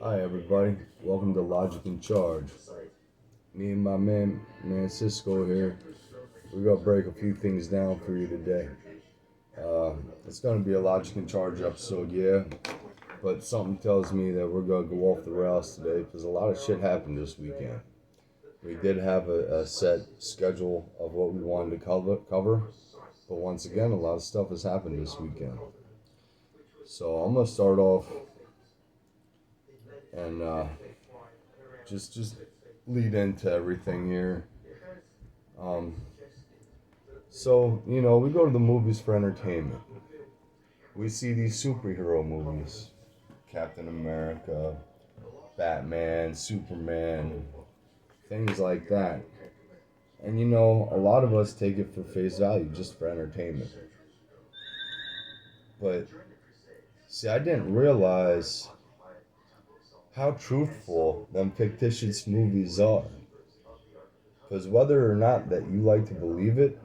Hi everybody, welcome to Logic in Charge. Me and my man Cisco here. We're gonna break a few things down for you today. It's gonna be a Logic in Charge episode, yeah, but something tells me that we're gonna go off the rails today because a lot of shit happened this weekend. We did have a set schedule of what we wanted to cover, but once again, a lot of stuff has happened this weekend. So I'm gonna start off and just lead into everything here. Um, we go to the movies for entertainment. We see these superhero movies, Captain America, Batman, Superman, things like that. And a lot of us take it for face value, just for entertainment. But see, I didn't realize how truthful them fictitious movies are. Because whether or not that you like to believe it,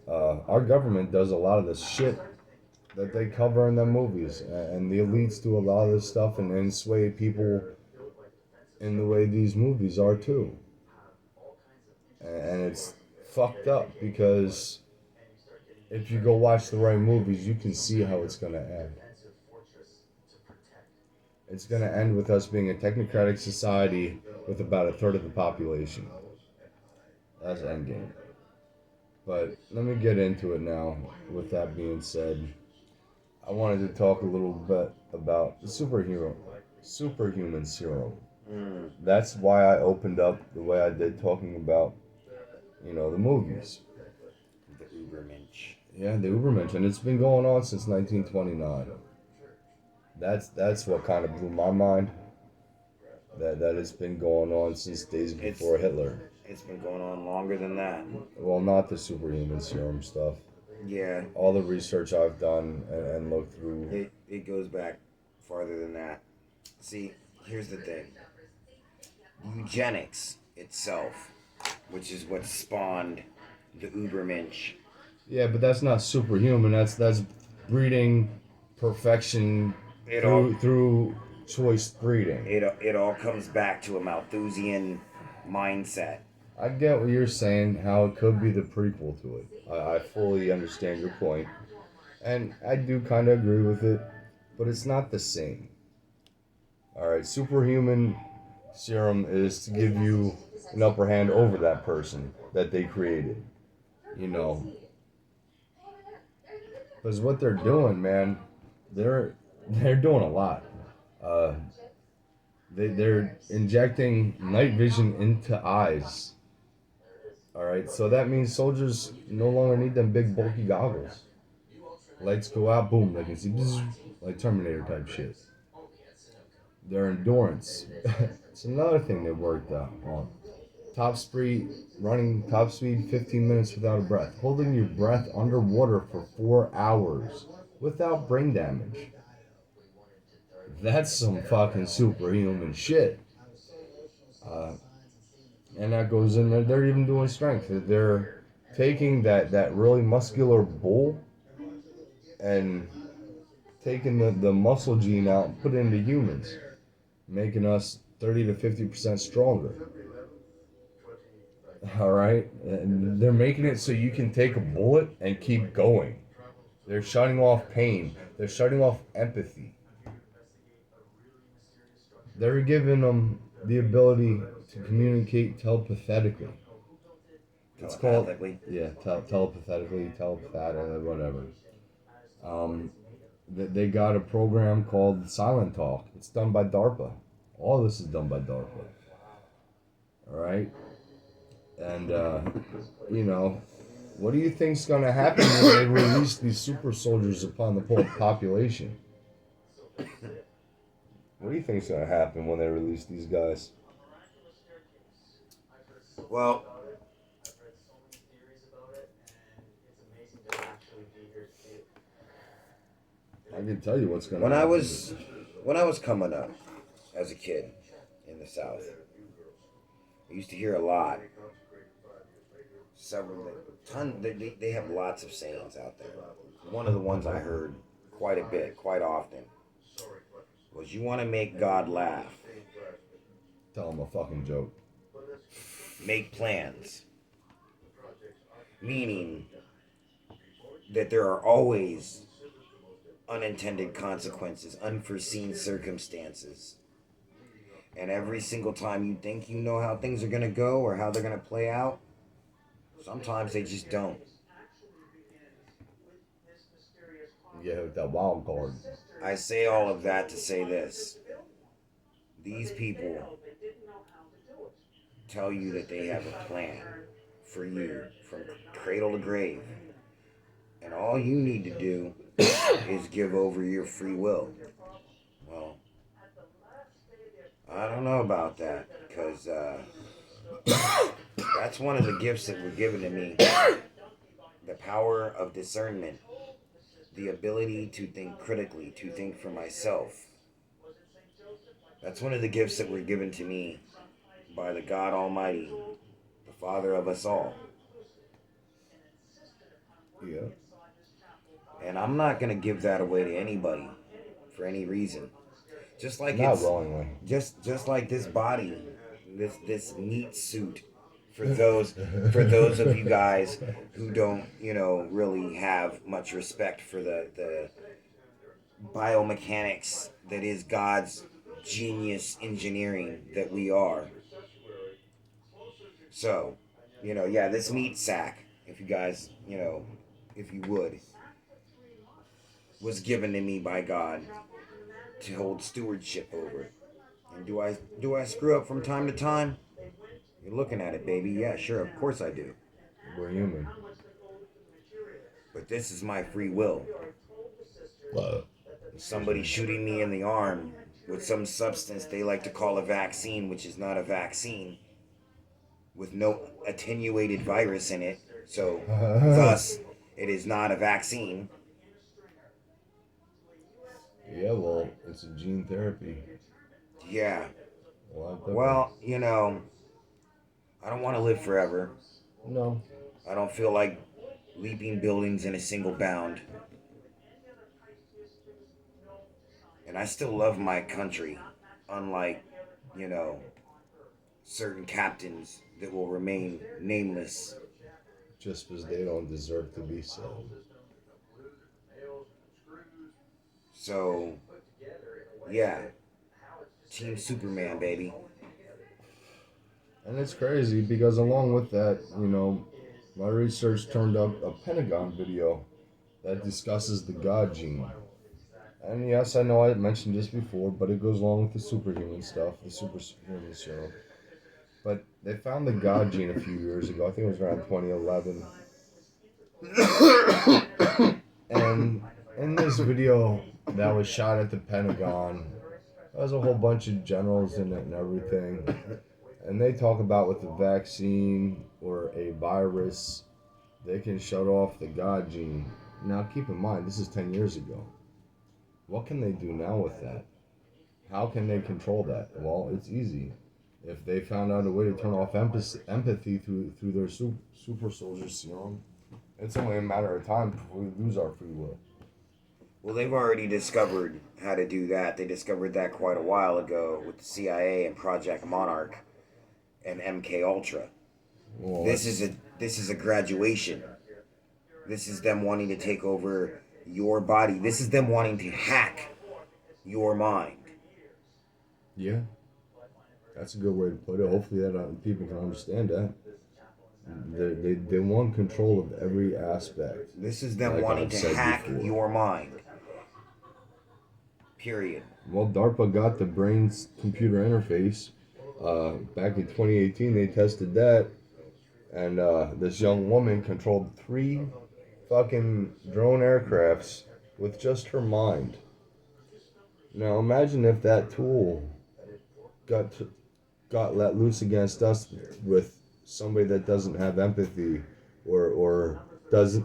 our government does a lot of this shit that they cover in them movies, and the elites do a lot of this stuff and sway people in the way these movies are too. And it's fucked up because if you go watch the right movies, you can see how it's gonna end. It's gonna end with us being a technocratic society with about a third of the population. That's endgame. But let me get into it now. With that being said, I wanted to talk a little bit about the superhuman serum. That's why I opened up the way I did, talking about, the movies. The Ubermensch. Yeah, the Ubermensch, and it's been going on since 1929. That's what kind of blew my mind. That it's been going on since days before Hitler. It's been going on longer than that. Well, not the superhuman serum stuff. Yeah. All the research I've done and looked through. It goes back farther than that. See, here's the thing. Eugenics itself, which is what spawned the Ubermensch. Yeah, but that's not superhuman. That's breeding perfection through choice breeding. It all comes back to a Malthusian mindset. I get what you're saying, how it could be the prequel to it. I fully understand your point. And I do kind of agree with it, but it's not the same. Alright, superhuman serum is to give you an upper hand over that person that they created. Because what they're doing, man, they're doing a lot. They're injecting night vision into eyes. Alright, so that means soldiers no longer need them big bulky goggles. Lights go out, boom, they can see, like Terminator type shit. Their endurance. It's another thing they worked out on. Running top speed 15 minutes without a breath. Holding your breath underwater for 4 hours without brain damage. That's some fucking superhuman shit. And that goes in there. They're even doing strength. They're taking that really muscular bull and taking the muscle gene out and put it into humans, making us 30 to 50% stronger. Alright? And they're making it so you can take a bullet and keep going. They're shutting off pain. They're shutting off empathy. They're giving them the ability to communicate telepathically. It's called, telepathically, whatever. They got a program called Silent Talk. It's done by DARPA. All this is done by DARPA. Alright? And, what do you think's going to happen when they release these super soldiers upon the whole population? What do you think's going to happen when they release these guys? Well, I can tell you what's going to happen. When I was coming up as a kid in the South, I used to hear a lot. They have lots of sayings out there. One of the ones I heard quite a bit, quite often, was you want to make God laugh. Tell him a fucking joke. Make plans. Meaning that there are always unintended consequences, unforeseen circumstances. And every single time you think you know how things are going to go or how they're going to play out, sometimes they just don't. Yeah, with that wild card. I say all of that to say this. These people tell you that they have a plan for you from cradle to grave. And all you need to do is give over your free will. Well, I don't know about that, because that's one of the gifts that were given to me. The power of discernment. The ability to think critically, to think for myself. That's one of the gifts that were given to me by the God Almighty, the Father of us all. Yeah. And I'm not going to give that away to anybody for any reason. Just like Not it's willingly. just like this body, this meat suit for those of you guys who don't, really have much respect for the biomechanics that is God's genius engineering that we are. So, this meat sack, if you guys, if you would, was given to me by God to hold stewardship over. And do I screw up from time to time? You're looking at it, baby. Yeah, sure, of course I do. We're human. But this is my free will. Somebody shooting me in the arm with some substance they like to call a vaccine, which is not a vaccine, with no attenuated virus in it. So, thus, it is not a vaccine. Yeah, well, it's a gene therapy. Yeah. Well, I don't want to live forever. no. I don't feel like leaping buildings in a single bound. And I still love my country, unlike, certain captains that will remain nameless. Just because they don't deserve to be so. So, yeah. Team Superman, baby. And it's crazy because along with that, my research turned up a Pentagon video that discusses the God gene. And yes, I know I mentioned this before, but it goes along with the superhuman stuff, the superhuman serum. But they found the God gene a few years ago. I think it was around 2011. And in this video that was shot at the Pentagon, there was a whole bunch of generals in it and everything. And they talk about with the vaccine or a virus, they can shut off the God gene. Now keep in mind, this is 10 years ago. What can they do now with that? How can they control that? Well, it's easy. If they found out a way to turn off empathy through their super soldier serum, it's only a matter of time before we lose our free will. Well, they've already discovered how to do that. They discovered that quite a while ago with the CIA and Project Monarch and MK Ultra. Well, this is a graduation. This is them wanting to take over your body. This is them wanting to hack your mind. Yeah, that's a good way to put it. Hopefully that people can understand that. They want control of every aspect. This is them wanting to hack your mind. Period. Well, DARPA got the brain's computer interface. Back in 2018, they tested that, and this young woman controlled 3 fucking drone aircrafts with just her mind. Now imagine if that tool got let loose against us with somebody that doesn't have empathy or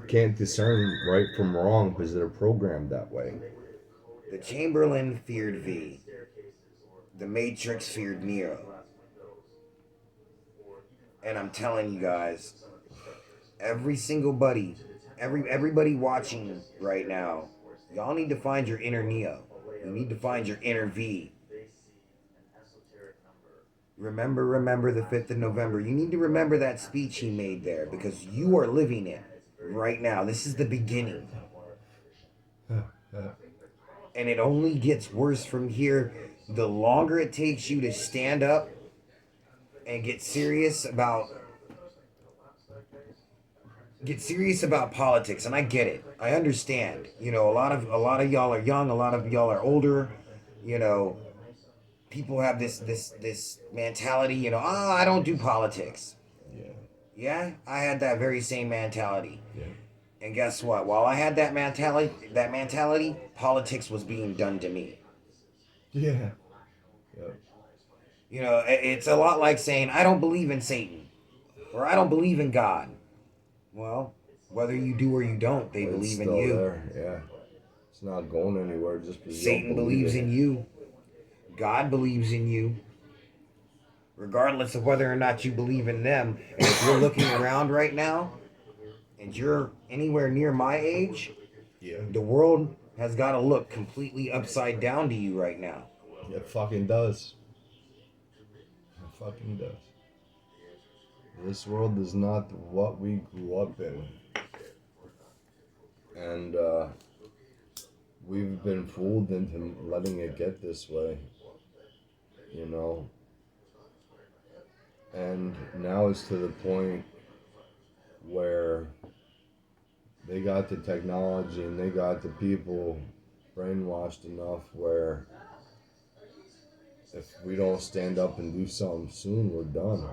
can't discern right from wrong because they're programmed that way. The Chamberlain feared V. The Matrix feared Neo. And I'm telling you guys, everybody watching right now, y'all need to find your inner Neo. You need to find your inner V. Remember the 5th of November. You need to remember that speech he made there because you are living it right now. This is the beginning. And it only gets worse from here. The longer it takes you to stand up and get serious about politics, and I get it. I understand. You know, a lot of y'all are young, a lot of y'all are older. You know, people have this mentality, you know, I don't do politics. Yeah, I had that very same mentality. Yeah. And guess what? While I had that mentality, politics was being done to me. Yeah. Yep. You know, it's a lot like saying I don't believe in Satan or I don't believe in God. Well, whether you do or you don't, they believe in you. There. Yeah. It's not going anywhere just because Satan believes in you. God believes in you. Regardless of whether or not you believe in them. And if you're looking around right now and you're anywhere near my age, yeah, the world has got to look completely upside down to you right now. It fucking does. It fucking does. This world is not what we grew up in. And we've been fooled into letting it get this way. You know? And now it's to the point where they got the technology and they got the people brainwashed enough where if we don't stand up and do something soon, we're done.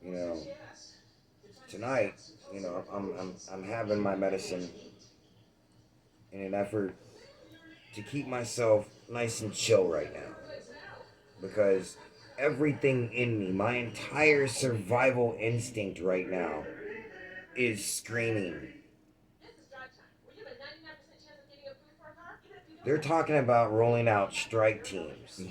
You know, tonight, you know, I'm having my medicine in an effort to keep myself nice and chill right now. Because everything in me, my entire survival instinct right now is screaming. They're talking about rolling out strike teams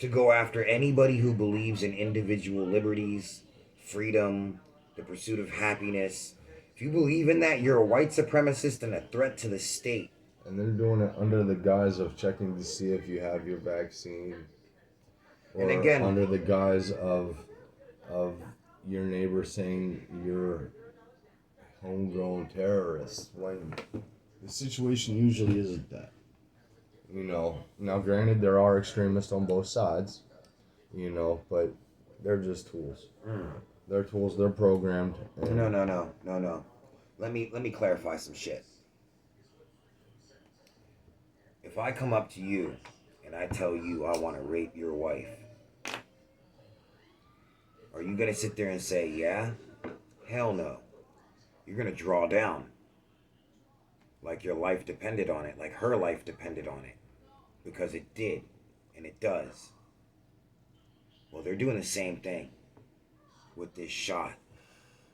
to go after anybody who believes in individual liberties, freedom, the pursuit of happiness. If you believe in that, you're a white supremacist and a threat to the state. And they're doing it under the guise of checking to see if you have your vaccine. Or and again, under the guise of your neighbor saying you're homegrown terrorists, when the situation usually isn't that. You know, now granted there are extremists on both sides, you know, but they're just tools. They're tools, they're programmed. No. Let me clarify some shit. If I come up to you and I tell you I want to rape your wife, are you going to sit there and say, yeah? Hell no. You're going to draw down. Like your life depended on it, like her life depended on it. Because it did, and it does. Well, they're doing the same thing with this shot.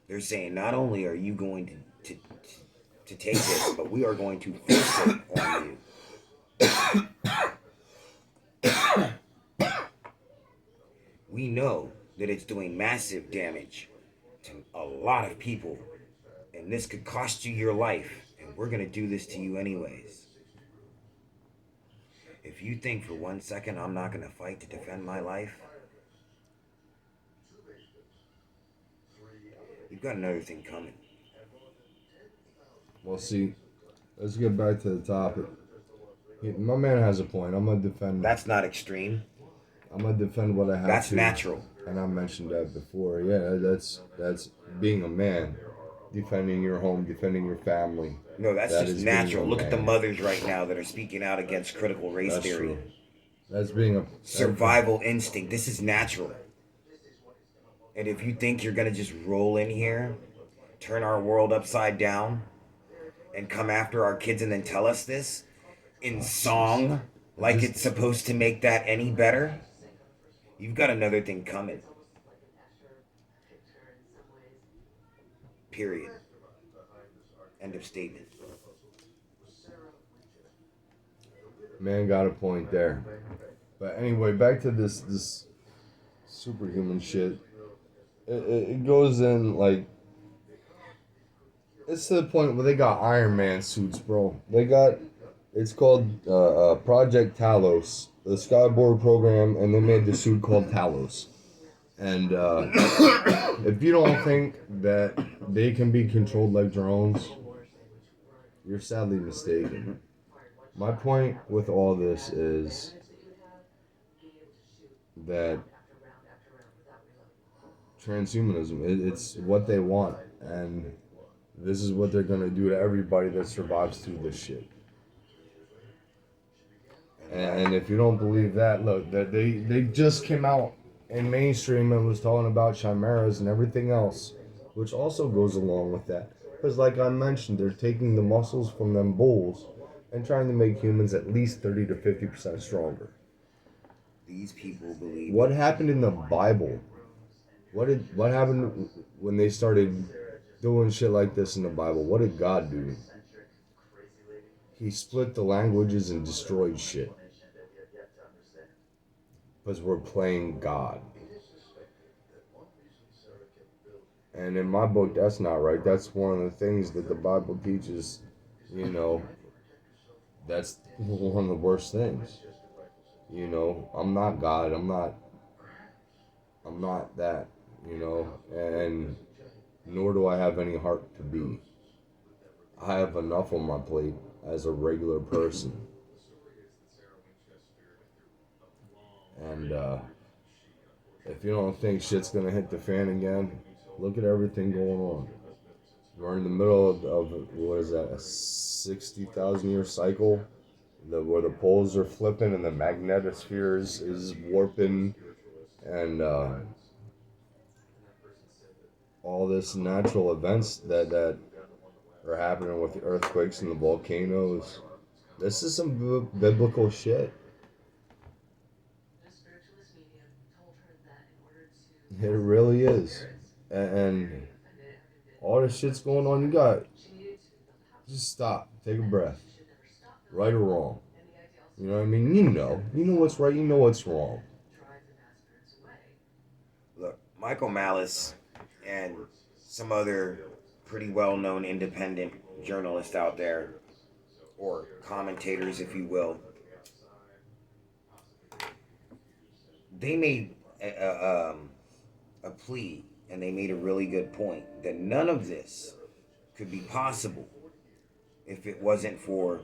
They're saying not only are you going to take this, but we are going to force it on you. We know that it's doing massive damage to a lot of people, and this could cost you your life, and we're going to do this to you anyways. If you think for 1 second I'm not going to fight to defend my life, you've got another thing coming. Well, see, let's get back to the topic. My man has a point. I'm going to defend... That's not extreme. I'm going to defend what I have That's to. natural. And I mentioned that before. Yeah, that's being a man. Defending your home, defending your family. No, that's just natural. Look at the mothers right now that are speaking out against critical race theory. True. That's being a... Survival instinct. This is natural. And if you think you're going to just roll in here, turn our world upside down, and come after our kids and then tell us this in song, like it's supposed to make that any better, you've got another thing coming. Period. End of statement. Man got a point there. But anyway, back to this superhuman shit. It goes in like... It's to the point where they got Iron Man suits, bro. They got It's called Project Talos, the Skyborg program, and they made this suit called Talos. And if you don't think that they can be controlled like drones, you're sadly mistaken. My point with all this is that transhumanism, it's what they want, and this is what they're gonna do to everybody that survives through this shit. And if you don't believe that, look, that they just came out in mainstream and was talking about chimeras and everything else, which also goes along with that. Because, like I mentioned, they're taking the muscles from them bulls and trying to make humans at least 30 to 50% stronger. These people believe. What happened in the Bible? What happened when they started doing shit like this in the Bible? What did God do? He split the languages and destroyed shit. Because we're playing God. And in my book, that's not right. That's one of the things that the Bible teaches, you know, that's one of the worst things. You know, I'm not God. I'm not that, you know, and nor do I have any heart to be. I have enough on my plate as a regular person. And if you don't think shit's gonna hit the fan again, look at everything going on. We're in the middle of what is that, a 60,000 year cycle? Where the poles are flipping and the magnetosphere is warping, and all this natural events that are happening with the earthquakes and the volcanoes. This is some biblical shit. It really is. And all this shit's going on. You got just stop, take a breath, right or wrong. You know what I mean? You know what's right. You know what's wrong. Look, Michael Malice and some other pretty well-known independent journalists out there, or commentators, if you will, they made a plea, and they made a really good point that none of this could be possible if it wasn't for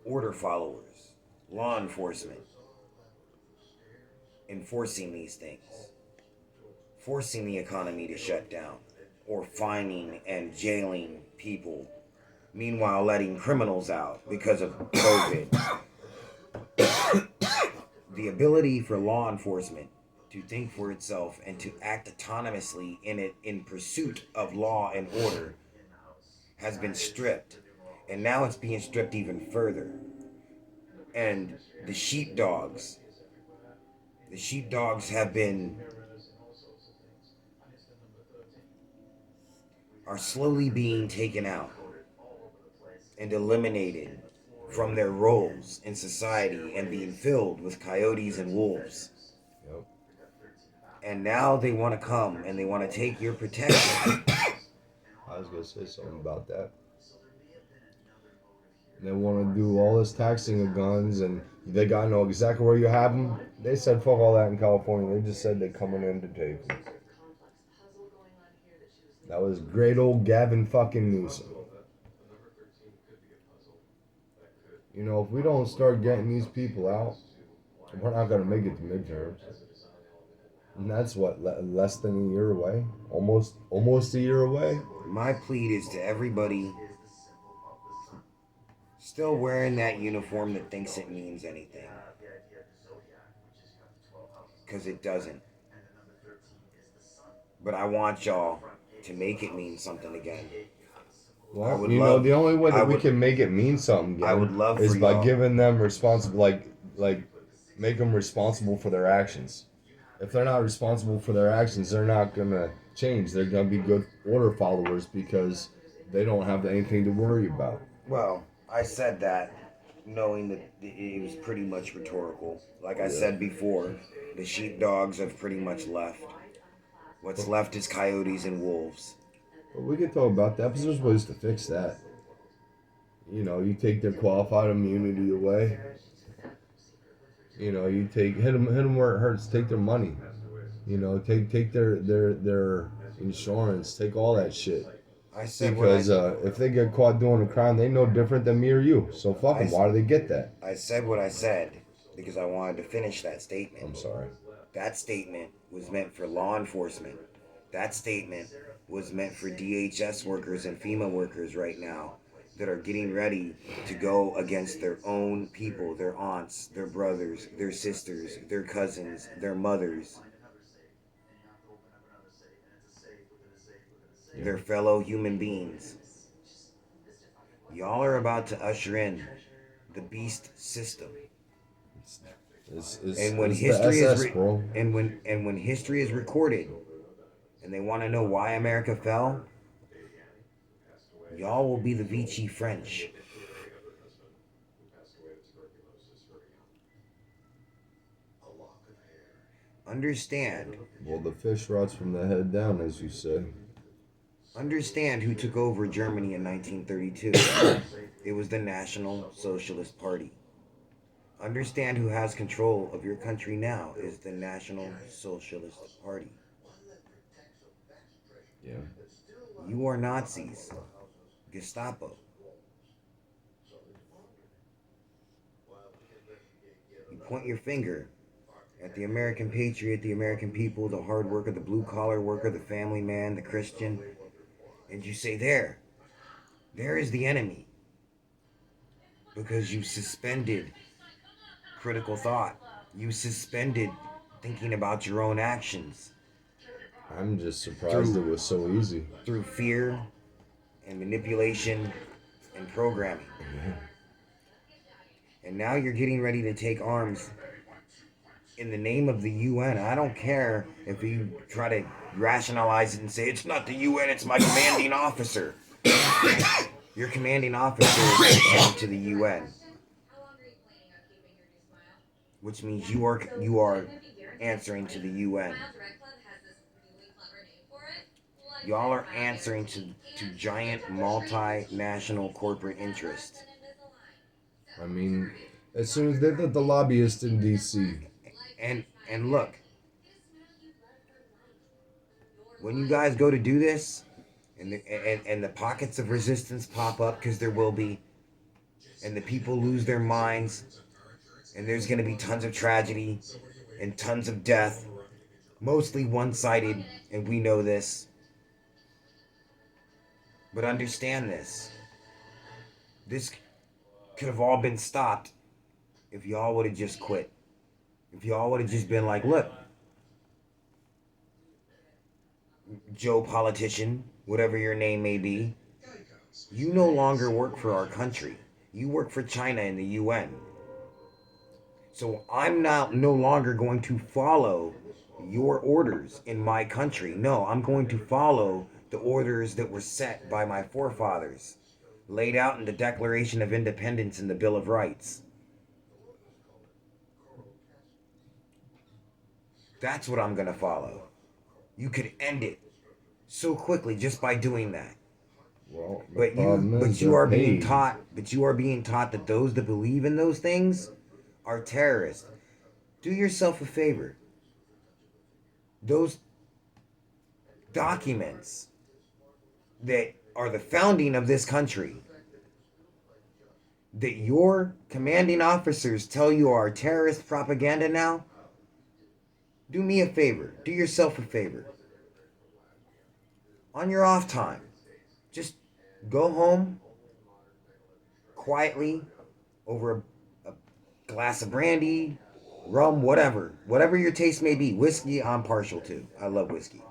order followers, law enforcement, enforcing these things, forcing the economy to shut down, or fining and jailing people, meanwhile letting criminals out because of COVID. The ability for law enforcement to think for itself and to act autonomously in pursuit of law and order has been stripped, and now it's being stripped even further. And the sheepdogs have been are slowly being taken out and eliminated from their roles in society and being filled with coyotes and wolves. Yep. And now they want to come and they want to take your protection. I was gonna say something about that. They want to do all this taxing of guns, and they gotta know exactly where you have them. They said fuck all that in California. They just said they're coming in to take them. That was great old Gavin fucking Newsom. You know, if we don't start getting these people out, we're not gonna make it to midterms. And that's what, less than a year away, almost a year away. My plea is to everybody still wearing that uniform that thinks it means anything, because it doesn't. But I want y'all to make it mean something again. Well, the only way that we can make it mean something again I would love is for by y'all. giving them responsible, like make them responsible for their actions. If they're not responsible for their actions, they're not gonna change. They're gonna be good order followers because they don't have anything to worry about. Well, I said that knowing that it was pretty much rhetorical. Like I said before, the sheepdogs have pretty much left. What's left is coyotes and wolves. But we can talk about that because there's ways to fix that. You take their qualified immunity away. You hit them where it hurts. Take their money. Take their insurance. Take all that shit. I said what Because if they get caught doing a crime, they know different than me or you. So fuck them. Why do they get that? I said what I said because I wanted to finish that statement. I'm sorry. That statement was meant for law enforcement. That statement was meant for DHS workers and FEMA workers right now that are getting ready to go against their own people, their aunts, their brothers, their sisters, their cousins, their mothers, their fellow human beings. Y'all are about to usher in the beast system. And when history is when history is recorded, and they want to know why America fell, y'all will be the Vichy French. Understand. Well, the fish rots from the head down, as you say. Understand who took over Germany in 1932. It was the National Socialist Party. Understand who has control of your country now is the National Socialist Party. Yeah. You are Nazis. Gestapo. You point your finger at the American patriot, the American people, the hard worker, the blue collar worker, the family man, the Christian, and you say, there is the enemy. Because you suspended critical thought. You suspended thinking about your own actions. I'm just surprised it was so easy. Through fear and manipulation and programming. And now you're getting ready to take arms in the name of the UN. I don't care if you try to rationalize it and say, it's not the UN, it's my commanding officer. Your commanding officer is answering to the UN. Which means you are answering to the UN. Y'all are answering to giant multinational corporate interests. I mean, as soon as they did the lobbyists in DC. And look, when you guys go to do this, and the pockets of resistance pop up, because there will be, and the people lose their minds, and there's going to be tons of tragedy and tons of death, mostly one-sided, and we know this. But understand this. This could have all been stopped if y'all would have just quit. If y'all would have just been like, look, Joe politician, whatever your name may be, you no longer work for our country. You work for China and the UN. So I'm now no longer going to follow your orders in my country. No, I'm going to follow the orders that were set by my forefathers, laid out in the Declaration of Independence and the Bill of Rights. That's what I'm going to follow. You could end it so quickly just by doing that. Well, but you are being taught that those that believe in those things are terrorists. Do yourself a favor. Those documents that are the founding of this country, that your commanding officers tell you are terrorist propaganda now, do me a favor. Do yourself a favor. On your off time, just go home quietly over a glass of brandy, rum, whatever your taste may be. Whiskey, I'm partial to. I love whiskey.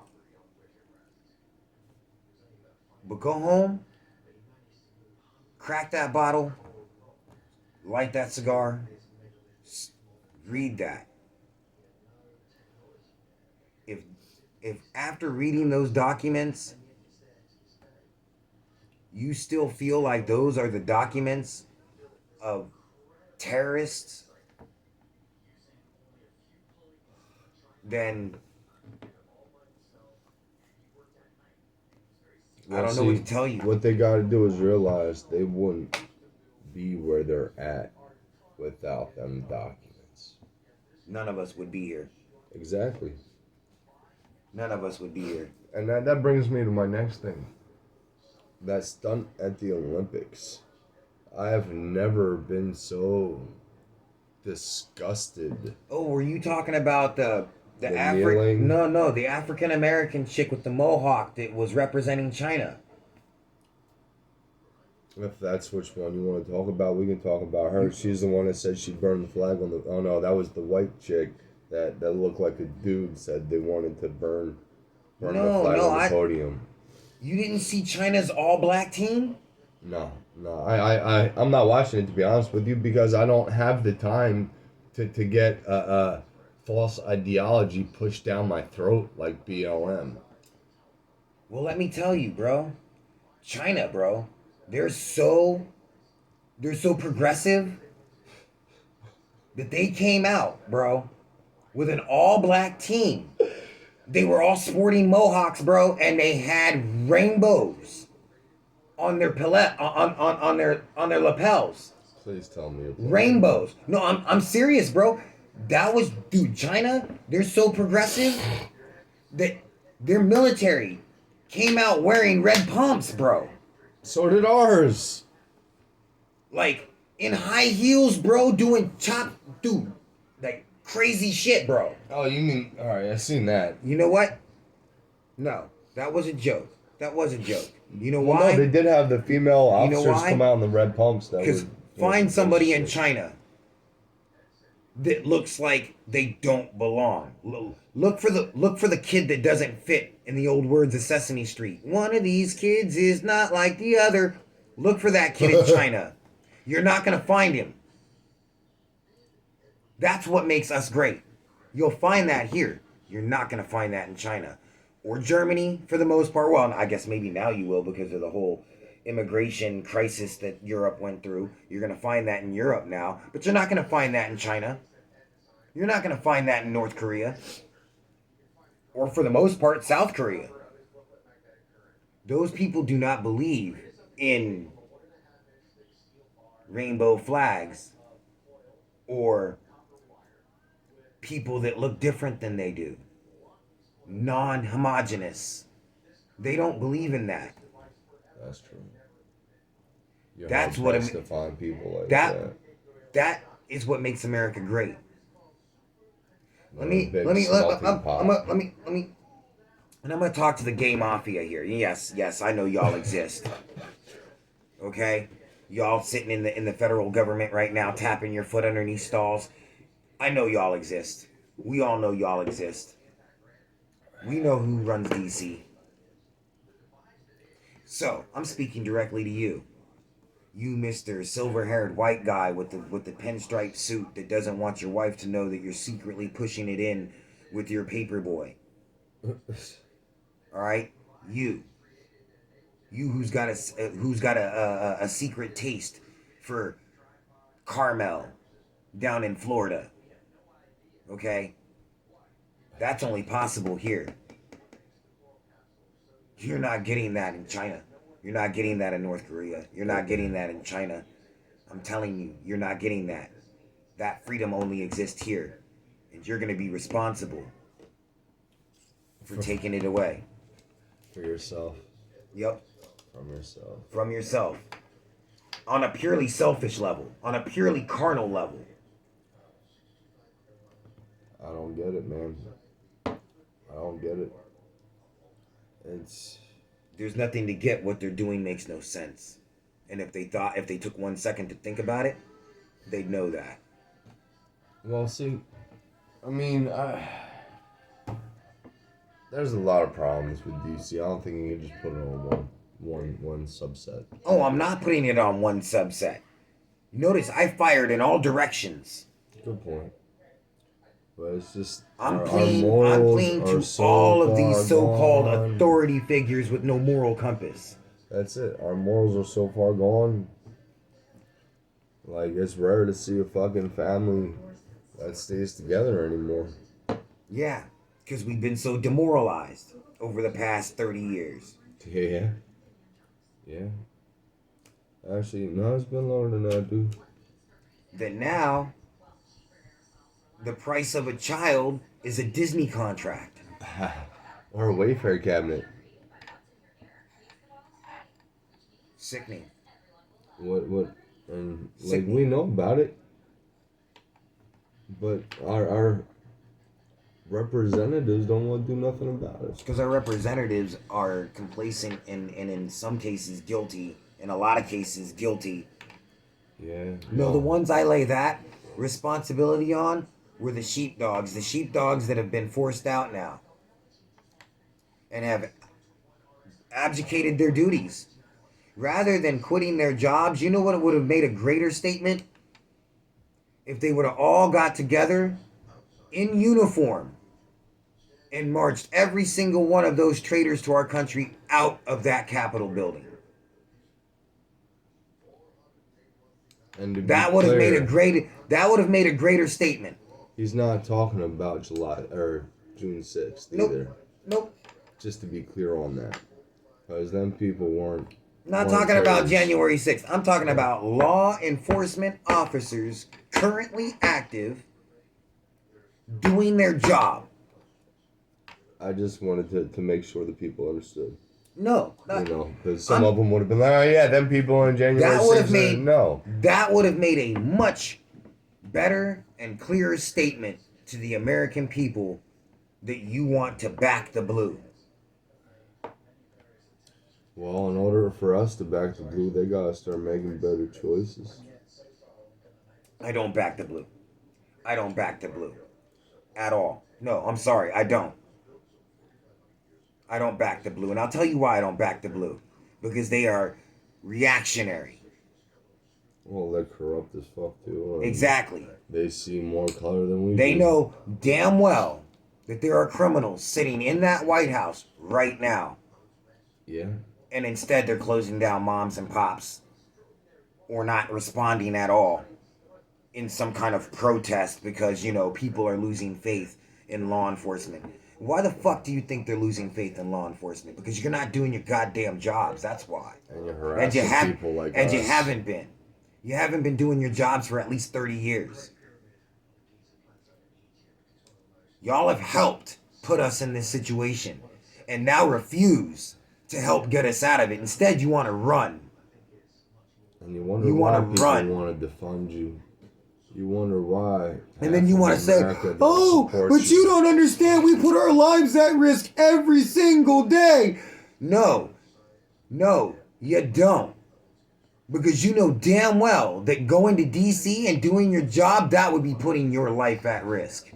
But go home, crack that bottle, light that cigar, read that. If after reading those documents, you still feel like those are the documents of terrorists, then I don't know what to tell you. What they got to do is realize they wouldn't. be where they're at without them documents. None of us would be here. Exactly. None of us would be here. And that brings me to my next thing. That stunt at the Olympics. I have never been so disgusted. Oh, were you talking about the kneeling? No, the African American chick with the mohawk that was representing China? If that's which one you want to talk about, we can talk about her. She's the one that said she burned the flag on the. Oh no, that was the white chick that looked like a dude said they wanted to burn the flag on the podium. You didn't see China's all-black team? No. I'm not watching it, to be honest with you, because I don't have the time to get a false ideology pushed down my throat like BLM. Well, let me tell you, bro. China, bro. They're so progressive that they came out, bro, with an all-black team. They were all sporting mohawks, bro, and they had rainbows on their on their lapels. Please tell me about rainbows. No, I'm serious, bro. That was, dude, China, they're so progressive that their military came out wearing red pumps, bro. So did ours. Like, in high heels, bro, doing like crazy shit, bro. Oh, you mean, alright, I seen that. You know what? No, that was a joke. That was a joke. You know why? No, they did have the female officers come out in the red pumps. Because find somebody in China that looks like they don't belong. Look for the kid that doesn't fit in the old words of Sesame Street. One of these kids is not like the other. Look for that kid in China. You're not going to find him. That's what makes us great. You'll find that here. You're not going to find that in China. Or Germany, for the most part. Well, I guess maybe now you will because of the whole immigration crisis that Europe went through. You're going to find that in Europe now. But you're not going to find that in China. You're not going to find that in North Korea. Or for the most part, South Korea. Those people do not believe in rainbow flags or people that look different than they do. Non-homogenous. They don't believe in that. That's true. That's what it to find people like that is what makes America great. Let me, and I'm gonna talk to the gay mafia here. Yes, I know y'all exist. Okay, y'all sitting in the federal government right now, tapping your foot underneath stalls. I know y'all exist. We all know y'all exist. We know who runs DC. So I'm speaking directly to you. You, Mr. Silver-haired white guy with the pinstripe suit that doesn't want your wife to know that you're secretly pushing it in with your paper boy. All right, you who's got a secret taste for Carmel down in Florida. Okay, that's only possible here. You're not getting that in China. You're not getting that in North Korea. You're not getting that in China. I'm telling you, you're not getting that. That freedom only exists here. And you're going to be responsible for taking it away. For yourself. Yep. From yourself. On a purely selfish level. On a purely carnal level. I don't get it, man. I don't get it. There's nothing to get. What they're doing makes no sense. And if they took 1 second to think about it, they'd know that. Well, see, I mean, there's a lot of problems with DC. I don't think you can just put it on one subset. Oh, I'm not putting it on one subset. Notice I fired in all directions. Good point. But it's just I'm playing to all of these so-called authority figures with no moral compass. That's it. Our morals are so far gone. Like, it's rare to see a fucking family that stays together anymore. Yeah, because we've been so demoralized over the past 30 years. Yeah. Actually, no, it's been longer than that, dude. That now the price of a child is a Disney contract. Or a Wayfair cabinet. Sickening. What? And like Sickening. we know about it, but our representatives don't want to do nothing about it. Because our representatives are complacent and in some cases guilty, in a lot of cases guilty. Yeah. No, the ones I lay that responsibility on were the sheepdogs. The sheepdogs that have been forced out now and have abdicated their duties. Rather than quitting their jobs, you know what would have made a greater statement? If they would have all got together in uniform and marched every single one of those traitors to our country out of that Capitol building. And to That be would have clear, made a greater statement. he's not talking about July or June 6th either. Nope. Just to be clear on that, because them people weren't. Not talking about January 6th. I'm talking about law enforcement officers currently active doing their job. I just wanted to make sure the people understood. No. Because some of them would have been like, oh yeah, them people on January 6th. No. That would have made a much better and clearer statement to the American people that you want to back the blue. Well, in order for us to back the blue, they gotta start making better choices. I don't back the blue. I don't back the blue. At all. No, I'm sorry, I don't. I don't back the blue. And I'll tell you why I don't back the blue. Because they are reactionary. Well, they're corrupt as fuck, too. Exactly. They see more color than we do. They know damn well that there are criminals sitting in that White House right now. Yeah. And instead they're closing down moms and pops. Or not responding at all. In some kind of protest because, people are losing faith in law enforcement. Why the fuck do you think they're losing faith in law enforcement? Because you're not doing your goddamn jobs. That's why. And you're harassing people like us. And you haven't been. You haven't been doing your jobs for at least 30 years. Y'all have helped put us in this situation. And now refuse to help get us out of it. Instead, you want to run. And you wonder why people want to defund you. You wonder why. And then you want to say, oh, but you don't understand. We put our lives at risk every single day. No, you don't. Because you know damn well that going to D.C. and doing your job, that would be putting your life at risk.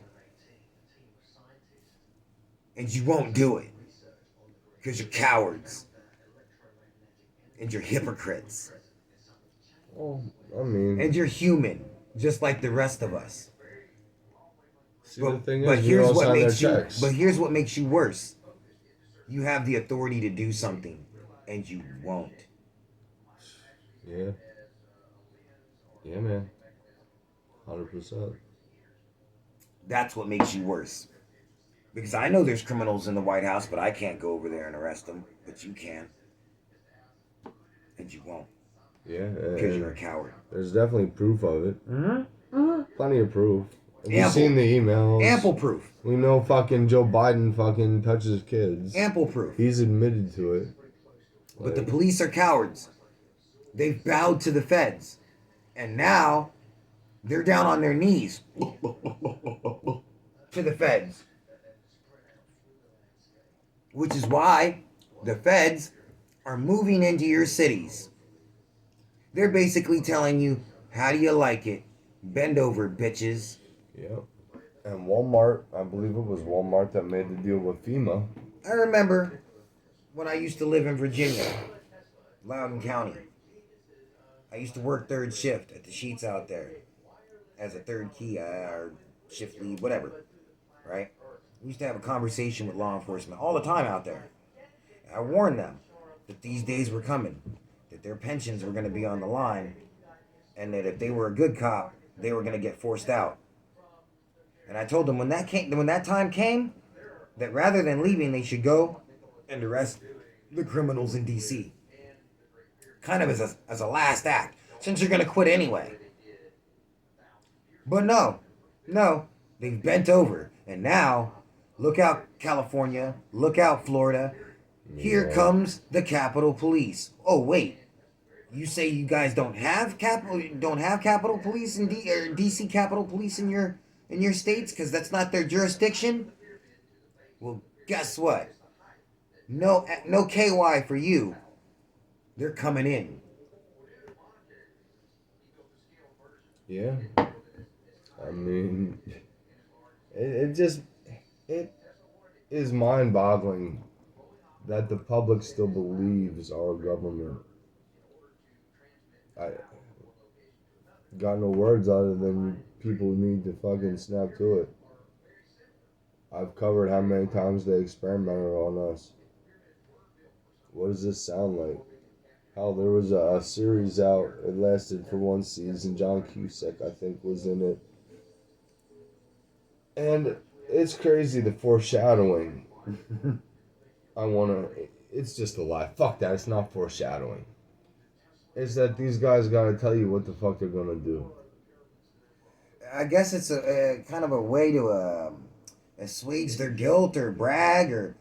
And you won't do it. Because you're cowards. And you're hypocrites. Well, I mean... And you're human. Just like the rest of us. See, the thing is, here's what makes you worse. You have the authority to do something, and you won't. Yeah. Yeah, man. 100%. That's what makes you worse. Because I know there's criminals in the White House, but I can't go over there and arrest them. But you can. And you won't. Yeah. Because you're a coward. There's definitely proof of it. Mm-hmm. Plenty of proof. We've seen the emails. Ample proof. We know fucking Joe Biden fucking touches kids. Ample proof. He's admitted to it. But the police are cowards. They've bowed to the feds. And now, they're down on their knees. To the feds. Which is why the feds are moving into your cities. They're basically telling you, how do you like it? Bend over, bitches. Yep. And Walmart, I believe it was Walmart that made the deal with FEMA. I remember when I used to live in Virginia, Loudoun County. I used to work third shift at the Sheets out there as a third key or shift lead, whatever, right? We used to have a conversation with law enforcement all the time out there. I warned them that these days were coming, that their pensions were going to be on the line, and that if they were a good cop, they were going to get forced out. And I told them when that time came, that rather than leaving, they should go and arrest the criminals in D.C. kind of as a last act, since you're gonna quit anyway. But no, they've bent over, and now look out, California, look out, Florida. Here Yeah. comes the Capitol Police. Oh wait, you say you guys don't have Capitol Police in DC Capitol Police in your states because that's not their jurisdiction? Well, guess what? No KY for you. They're coming in. Yeah. I mean, it is mind-boggling that the public still believes our government. I got no words other than people need to fucking snap to it. I've covered how many times they experimented on us. What does this sound like? Hell, there was a series out. It lasted for one season. John Cusack, I think, was in it. And it's crazy the foreshadowing. It's just a lie. Fuck that. It's not foreshadowing. It's that these guys gotta tell you what the fuck they're gonna do. I guess it's a kind of a way to assuage their guilt or brag or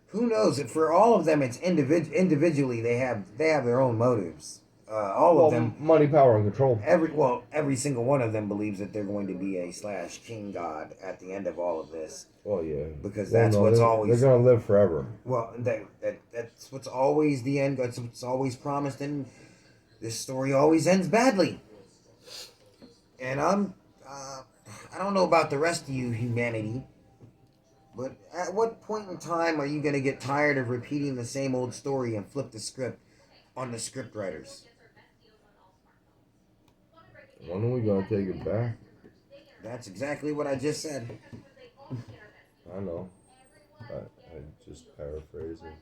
who knows. For all of them, it's individually they have their own motives. All of them, money, power, and control. Every single one of them believes that they're going to be a / king god at the end of all of this. Well, yeah, because that's what's always they're gonna live forever. Well, that's what's always the end. That's what's always promised, and this story always ends badly. And I don't know about the rest of you, humanity, but at what point in time are you gonna get tired of repeating the same old story and flip the script on the script writers? When are we gonna take it back? That's exactly what I just said. I know. I just paraphrasing.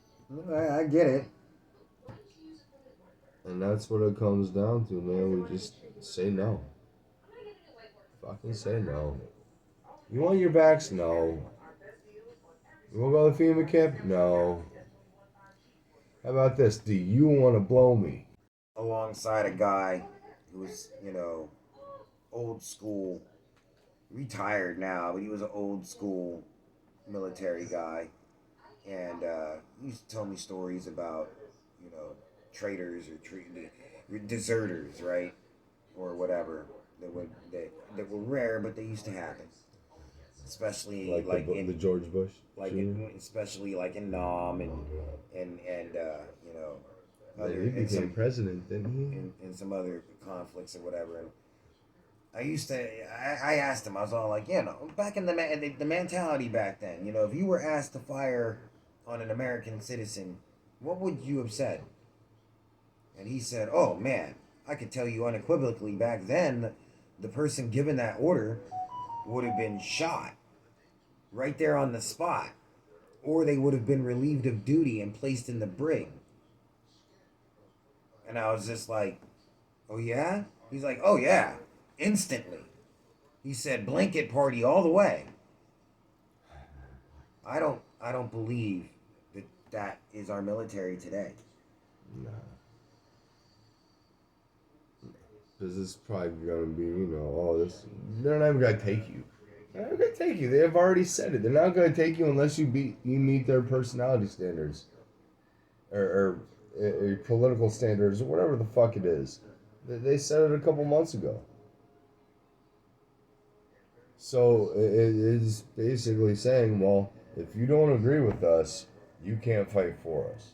I get it. And that's what it comes down to, man. We just say no. Fucking say no. You want your vax? No. You want to go to the FEMA camp? No. How about this? Do you want to blow me? Alongside a guy who was, old school, retired now, but he was an old school military guy. And he used to tell me stories about, traitors or deserters, right? Or whatever. That were rare, but they used to happen. Especially like the George Bush, especially like in Nam and other. He became president, didn't he? And some other conflicts or whatever. And I asked him. I was all like, back in the mentality back then, if you were asked to fire on an American citizen, what would you have said? And he said, "Oh man, I could tell you unequivocally back then, the person given that order would have been shot right there on the spot, or they would have been relieved of duty and placed in the brig." And I was just like, "Oh yeah?" He's like, "Oh yeah, instantly." He said, "Blanket party all the way." I don't believe that is our military today. No. Because it's probably going to be, they're not even going to take you. They're not going to take you. They have already said it. They're not going to take you unless you meet their personality standards. Or political standards, or whatever the fuck it is. They said it a couple months ago. So it is basically saying, well, if you don't agree with us, you can't fight for us.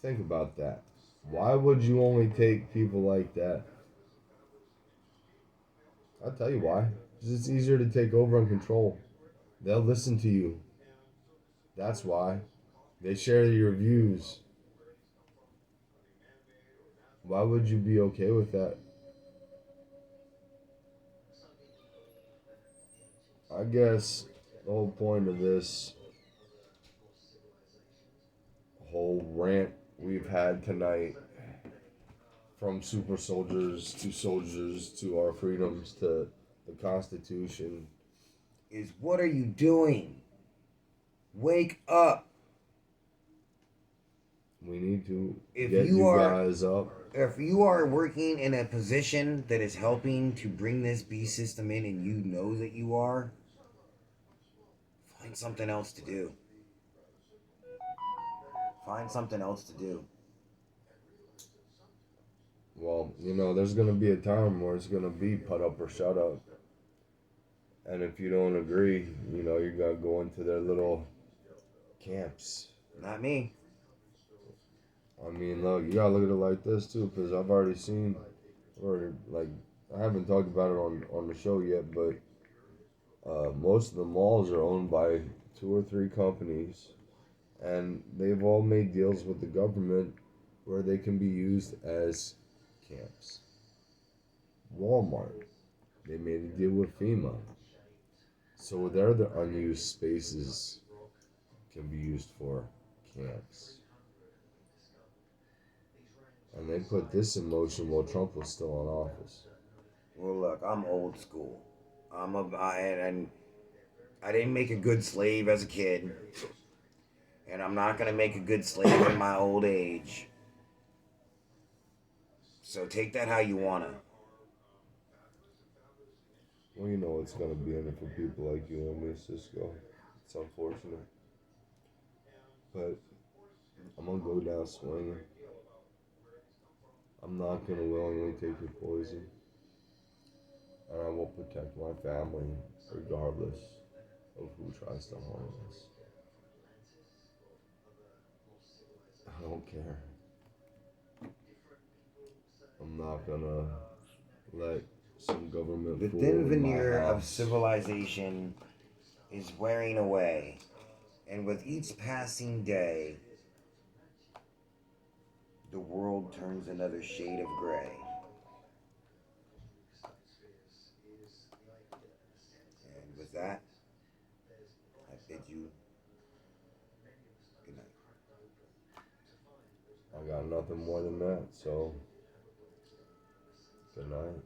Think about that. Why would you only take people like that? I'll tell you why. Because it's easier to take over and control. They'll listen to you. That's why. They share your views. Why would you be okay with that? I guess the whole point of this whole rant we've had tonight, from super soldiers to our freedoms to the Constitution, is what are you doing? Wake up. We need to If get you you are guys up. if you are working in a position that is helping to bring this beast system in and you know that you are, find something else to do. Find something else to do. Well, there's gonna be a time where it's gonna be put up or shut up. And if you don't agree, you're gonna go into their little camps. Not me. I mean, look, you gotta look at it like this too, because I've already seen, or like, I haven't talked about it on the show yet, but most of the malls are owned by 2 or 3 companies, and they've all made deals with the government where they can be used as camps. Walmart, they made a deal with FEMA, so their the unused spaces can be used for camps. And they put this in motion while Trump was still in office. Well, look, I'm old school. And I didn't make a good slave as a kid, and I'm not gonna make a good slave in my old age. So take that how you wanna. Well, it's gonna be in it for people like you and me, Cisco. It's unfortunate, but I'm gonna go down swinging. I'm not gonna willingly take your poison, and I will protect my family regardless of who tries to harm us. I don't care. I'm not gonna let some government The fool thin in my veneer of house. civilization is wearing away, and with each passing day, the world turns another shade of gray. And with that, I bid you good night. I got nothing more than that, so good night.